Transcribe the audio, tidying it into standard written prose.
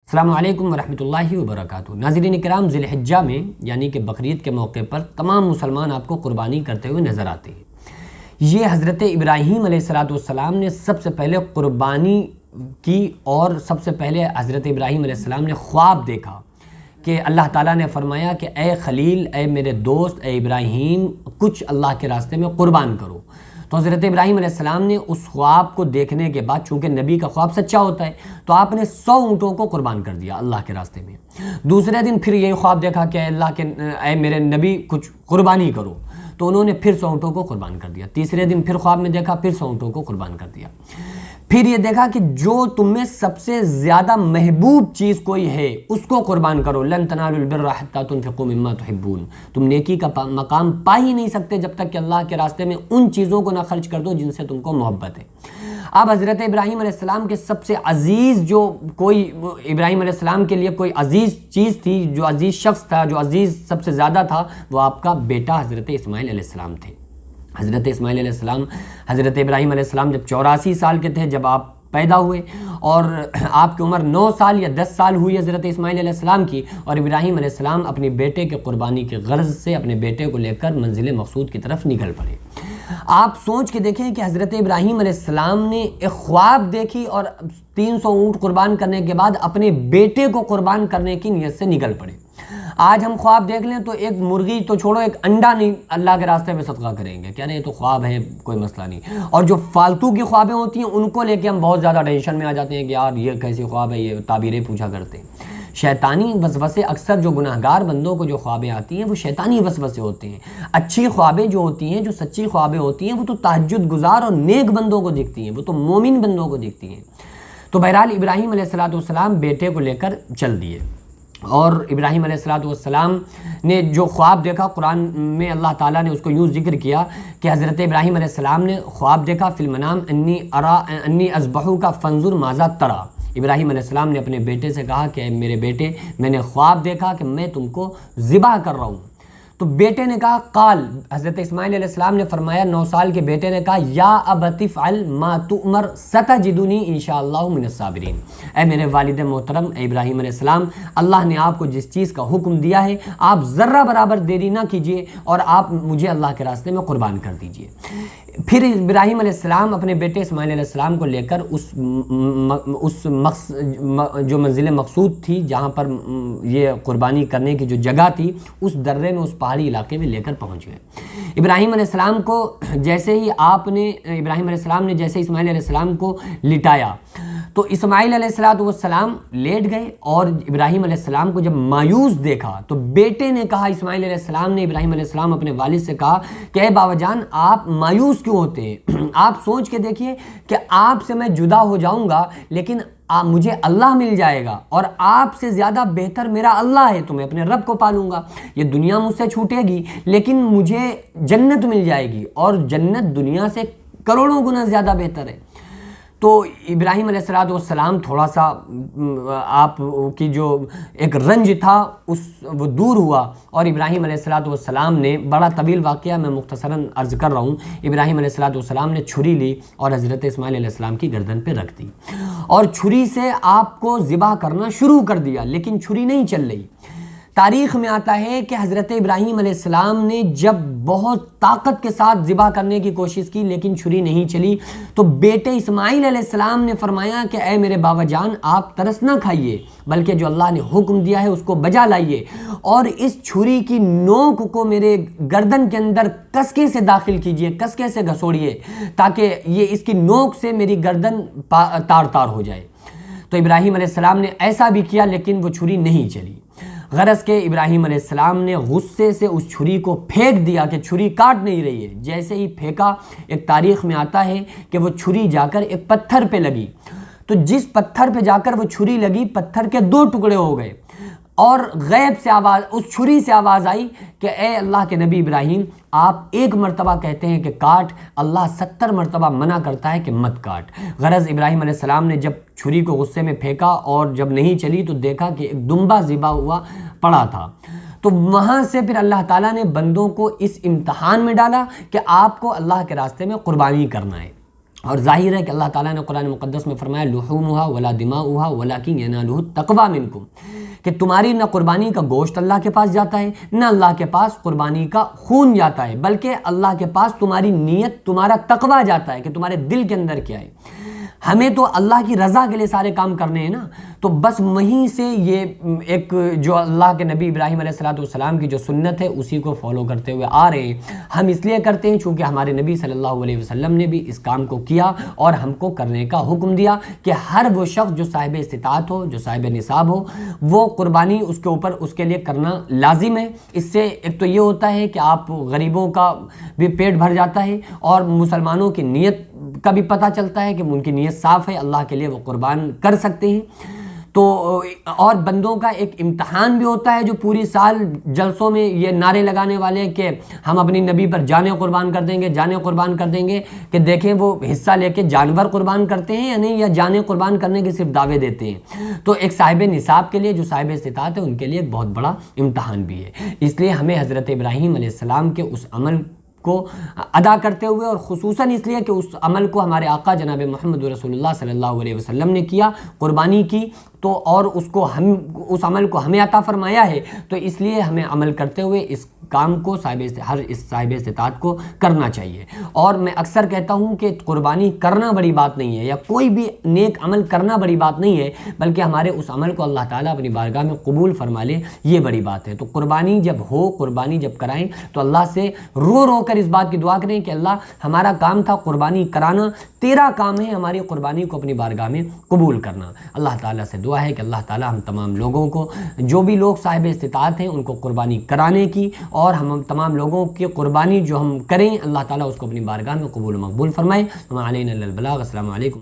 السلام علیکم ورحمۃ اللہ وبرکاتہ۔ ناظرین کرام، ذی الحجہ میں یعنی کہ بقرعید کے موقع پر تمام مسلمان آپ کو قربانی کرتے ہوئے نظر آتے ہیں۔ یہ حضرت ابراہیم علیہ السلام نے سب سے پہلے قربانی کی، اور سب سے پہلے حضرت ابراہیم علیہ السلام نے خواب دیکھا کہ اللہ تعالیٰ نے فرمایا کہ اے خلیل، اے میرے دوست، اے ابراہیم، کچھ اللہ کے راستے میں قربان کرو۔ تو حضرت ابراہیم علیہ السلام نے اس خواب کو دیکھنے کے بعد، چونکہ نبی کا خواب سچا ہوتا ہے، تو آپ نے 100 اونٹوں کو قربان کر دیا اللہ کے راستے میں۔ دوسرے دن پھر یہی خواب دیکھا کہ اے میرے نبی، کچھ قربانی کرو، تو انہوں نے پھر 100 اونٹوں کو قربان کر دیا۔ تیسرے دن پھر خواب میں دیکھا، پھر 100 اونٹوں کو قربان کر دیا۔ پھر یہ دیکھا کہ جو تم میں سب سے زیادہ محبوب چیز کوئی ہے اس کو قربان کرو۔ لن تنالوا البر حتى تنفقوا مما تحبون، تم نیکی کا مقام پا ہی نہیں سکتے جب تک کہ اللہ کے راستے میں ان چیزوں کو نہ خرچ کر دو جن سے تم کو محبت ہے۔ اب حضرت ابراہیم علیہ السلام کے سب سے عزیز ابراہیم علیہ السلام کے لیے کوئی عزیز چیز تھی، جو عزیز شخص تھا، جو عزیز سب سے زیادہ تھا، وہ آپ کا بیٹا حضرت اسماعیل علیہ السلام تھے۔ حضرت اسماعیل علیہ السلام، حضرت ابراہیم علیہ السلام جب 84 سال کے تھے جب آپ پیدا ہوئے، اور آپ کی عمر 9 سال یا 10 سال ہوئی حضرت اسماعیل علیہ السلام کی، اور ابراہیم علیہ السلام اپنے بیٹے کے قربانی کے غرض سے اپنے بیٹے کو لے کر منزل مقصود کی طرف نکل پڑے۔ آپ سوچ کے دیکھیں کہ حضرت ابراہیم علیہ السلام نے ایک خواب دیکھی اور 300 اونٹ قربان کرنے کے بعد اپنے بیٹے کو قربان کرنے کی نیت سے نکل پڑے۔ آج ہم خواب دیکھ لیں تو ایک مرغی تو چھوڑو، ایک انڈا نہیں اللہ کے راستے میں صدقہ کریں گے، کہہ رہے ہیں تو خواب ہے، کوئی مسئلہ نہیں۔ اور جو فالتو کی خوابیں ہوتی ہیں ان کو لے کے ہم بہت زیادہ ٹینشن میں آ جاتے ہیں کہ یار یہ کیسی خواب ہے، یہ تعبیریں پوچھا کرتے ہیں۔ شیطانی وسوسے اکثر جو گناہگار بندوں کو جو خوابیں آتی ہیں وہ شیطانی وسوسے ہوتے ہیں۔ اچھی خوابیں جو ہوتی ہیں، جو سچی خوابیں ہوتی ہیں، وہ تو تہجد گزار اور نیک بندوں کو دکھتی ہیں، وہ تو مومن بندوں کو دکھتی ہیں۔ تو بہرحال ابراہیم علیہ السلام بیٹے کو لے کر چل دیے، اور ابراہیم علیہ السلام نے جو خواب دیکھا، قرآن میں اللہ تعالیٰ نے اس کو یوں ذکر کیا کہ حضرت ابراہیم علیہ السلام نے خواب دیکھا، فی المنام انی اذبحک فانظر ماذا تری۔ ابراہیم علیہ السلام نے اپنے بیٹے سے کہا کہ اے میرے بیٹے، میں نے خواب دیکھا کہ میں تم کو ذبح کر رہا ہوں۔ تو بیٹے نے کہا قال، حضرت اسماعیل علیہ السلام نے فرمایا، 9 سال کے بیٹے نے کہا یا ابت افعل ما تؤمر ستجدنی انشاءاللہ من الصابرین۔ اے میرے والد محترم، اے ابراہیم علیہ السلام، اللہ نے آپ کو جس چیز کا حکم دیا ہے آپ ذرہ برابر دیری نہ کیجیے اور آپ مجھے اللہ کے راستے میں قربان کر دیجیے۔ پھر ابراہیم علیہ السلام اپنے بیٹے اسماعیل علیہ السلام کو لے کر جو منزل مقصود تھی، جہاں پر یہ قربانی کرنے کی جو جگہ تھی، اس درے میں، اس پہاڑی علاقے میں لے کر پہنچ گئے۔ ابراہیم علیہ السلام کو جیسے ہی ابراہیم علیہ السلام نے جیسے اسماعیل علیہ السلام کو لٹایا تو اسماعیل علیہ السلام لیٹ گئے، اور ابراہیم علیہ السلام کو جب مایوس دیکھا تو بیٹے نے کہا، اسماعیل علیہ السلام نے ابراہیم علیہ السلام اپنے والد سے کہا کہ اے بابا جان، آپ مایوس کیوں ہوتے ہیں؟ آپ سوچ کے دیکھیے کہ آپ سے میں جدا ہو جاؤں گا لیکن مجھے اللہ مل جائے گا، اور آپ سے زیادہ بہتر میرا اللہ ہے، تو میں اپنے رب کو پالوں گا۔ یہ دنیا مجھ سے چھوٹے گی لیکن مجھے جنت مل جائے گی، اور جنت دنیا سے کروڑوں گنا زیادہ بہتر ہے۔ تو ابراہیم علیہ السلام تھوڑا سا آپ کی جو ایک رنج تھا وہ دور ہوا، اور ابراہیم علیہ السلام نے، بڑا طویل واقعہ میں مختصراً عرض کر رہا ہوں، ابراہیم علیہ السلام نے چھری لی اور حضرت اسماعیل علیہ السلام کی گردن پہ رکھ دی، اور چھری سے آپ کو ذبح کرنا شروع کر دیا، لیکن چھری نہیں چل رہی۔ تاریخ میں آتا ہے کہ حضرت ابراہیم علیہ السلام نے جب بہت طاقت کے ساتھ ذبح کرنے کی کوشش کی لیکن چھری نہیں چلی، تو بیٹے اسماعیل علیہ السلام نے فرمایا کہ اے میرے بابا جان، آپ ترس نہ کھائیے بلکہ جو اللہ نے حکم دیا ہے اس کو بجا لائیے، اور اس چھری کی نوک کو میرے گردن کے اندر کسکے سے داخل کیجئے، کسکے سے گھسوڑیے، تاکہ یہ اس کی نوک سے میری گردن تار تار ہو جائے۔ تو ابراہیم علیہ السلام نے ایسا بھی کیا لیکن وہ چھری نہیں چلی۔ غرض کہ ابراہیم علیہ السلام نے غصے سے اس چھری کو پھینک دیا کہ چھری کاٹ نہیں رہی ہے۔ جیسے ہی پھینکا، ایک تاریخ میں آتا ہے کہ وہ چھری جا کر ایک پتھر پہ لگی، تو جس پتھر پہ جا کر وہ چھری لگی، پتھر کے 2 ٹکڑے ہو گئے، اور غیب سے آواز، اس چھری سے آواز آئی کہ اے اللہ کے نبی ابراہیم، آپ 1 مرتبہ کہتے ہیں کہ کاٹ، اللہ 70 مرتبہ منع کرتا ہے کہ مت کاٹ۔ غرض ابراہیم علیہ السلام نے جب چھری کو غصے میں پھینکا اور جب نہیں چلی تو دیکھا کہ ایک دمبا ذبح ہوا پڑا تھا۔ تو وہاں سے پھر اللہ تعالیٰ نے بندوں کو اس امتحان میں ڈالا کہ آپ کو اللہ کے راستے میں قربانی کرنا ہے۔ اور ظاہر ہے کہ اللہ تعالیٰ نے قرآن مقدس میں فرمایا لحومھا ولا دماؤھا ولکن ینالہ التقوی منکم، کہ تمہاری نہ قربانی کا گوشت اللہ کے پاس جاتا ہے، نہ اللہ کے پاس قربانی کا خون جاتا ہے، بلکہ اللہ کے پاس تمہاری نیت، تمہارا تقوی جاتا ہے کہ تمہارے دل کے اندر کیا ہے۔ ہمیں تو اللہ کی رضا کے لیے سارے کام کرنے ہیں نا، تو بس وہیں سے یہ ایک جو اللہ کے نبی ابراہیم علیہ السلام کی جو سنت ہے اسی کو فالو کرتے ہوئے آ رہے ہیں۔ ہم اس لیے کرتے ہیں چونکہ ہمارے نبی صلی اللہ علیہ وسلم نے بھی اس کام کو کیا اور ہم کو کرنے کا حکم دیا کہ ہر وہ شخص جو صاحب استطاعت ہو، جو صاحب نصاب ہو، وہ قربانی اس کے اوپر اس کے لیے کرنا لازم ہے۔ اس سے ایک تو یہ ہوتا ہے کہ آپ غریبوں کا بھی پیٹ بھر جاتا ہے اور مسلمانوں کی نیت کا بھی پتہ چلتا ہے کہ ان کی نیت صاف ہے، اللہ کے لیے وہ قربان کر سکتے ہیں۔ تو اور بندوں کا ایک امتحان بھی ہوتا ہے جو پوری سال جلسوں میں یہ نعرے لگانے والے کہ ہم اپنی نبی پر جانیں قربان کر دیں گے، جانیں قربان کر دیں گے، کہ دیکھیں وہ حصہ لے کے جانور قربان کرتے ہیں یا نہیں، یا جانیں قربان کرنے کے صرف دعوے دیتے ہیں۔ تو ایک صاحب نصاب کے لیے، جو صاحب استطاعت ہے، ان کے لیے ایک بہت بڑا امتحان بھی ہے۔ اس لیے ہمیں حضرت ابراہیم علیہ السلام کے اس عمل کو ادا کرتے ہوئے، اور خصوصاً اس لیے کہ اس عمل کو ہمارے آقا جناب محمد رسول اللہ صلی اللہ علیہ وسلم نے کیا، قربانی کی، تو اور اس عمل کو ہمیں عطا فرمایا ہے، تو اس لیے ہمیں عمل کرتے ہوئے اس کام کو صاحب استطاعت کو کرنا چاہیے۔ اور میں اکثر کہتا ہوں کہ قربانی کرنا بڑی بات نہیں ہے، یا کوئی بھی نیک عمل کرنا بڑی بات نہیں ہے، بلکہ ہمارے اس عمل کو اللہ تعالیٰ اپنی بارگاہ میں قبول فرما لے، یہ بڑی بات ہے۔ تو قربانی جب ہو، قربانی جب کرائیں، تو اللہ سے رو رو کر اس بات کی دعا کریں کہ اللہ ہمارا کام تھا قربانی کرانا، تیرا کام ہے ہماری قربانی کو اپنی بارگاہ میں قبول کرنا۔ اللہ تعالیٰ سے دعا ہے کہ اللہ تعالیٰ ہم تمام لوگوں کو، جو بھی لوگ صاحب استطاعت ہیں، ان کو قربانی کرانے کی، اور ہم تمام لوگوں کی قربانی جو ہم کریں، اللہ تعالیٰ اس کو اپنی بارگاہ میں قبول و مقبول فرمائے۔ وعلینا البلاغ۔ السلام علیکم۔